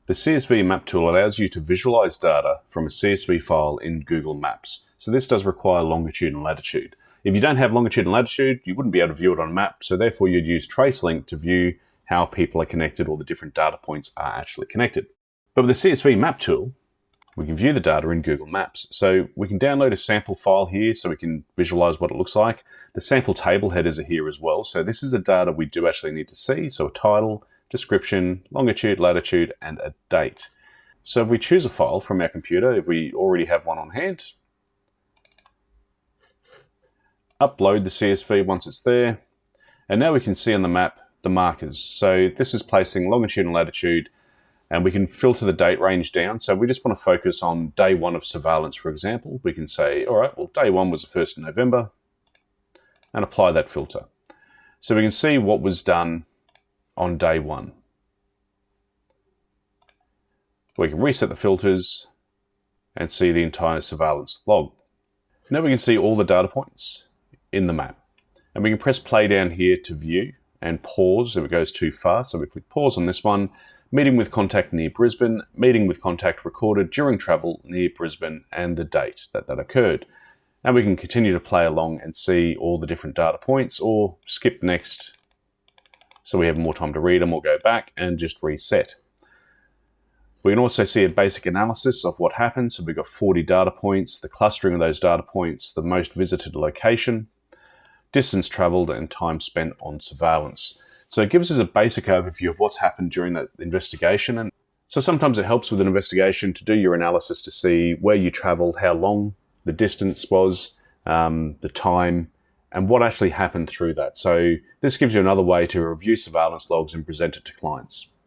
The CSV map tool allows you to visualize data from a CSV file in Google Maps. So this does require longitude and latitude. If you don't have longitude and latitude, you wouldn't be able to view it on a map, so therefore you'd use TraceLink to view how people are connected or the different data points are actually connected. But with the CSV map tool, we can view the data in Google Maps. So we can download a sample file here so we can visualize what it looks like. The sample table headers are here as well. So this is the data we do actually need to see. So a title, description, longitude, latitude, and a date. So if we choose a file from our computer, if we already have one on hand, upload the CSV once it's there, and now we can see on the map the markers. So this is placing longitude and latitude, and we can filter the date range down. So we just want to focus on day 1 of surveillance, for example. We can say, all right, well, day 1 was the 1st of November, and apply that filter. So we can see what was done on day 1. We can reset the filters and see the entire surveillance log. Now we can see all the data points in the map. And we can press play down here to view and pause if it goes too far. So we click pause on this one. Meeting with contact near Brisbane, meeting with contact recorded during travel near Brisbane, and the date that occurred. And we can continue to play along and see all the different data points, or skip next so we have more time to read them, or go back and just reset. We can also see a basic analysis of what happened. So we've got 40 data points, the clustering of those data points, the most visited location, distance traveled, and time spent on surveillance. So it gives us a basic overview of what's happened during that investigation. And so sometimes it helps with an investigation to do your analysis to see where you traveled, how long the distance was, the time, and what actually happened through that. So this gives you another way to review surveillance logs and present it to clients.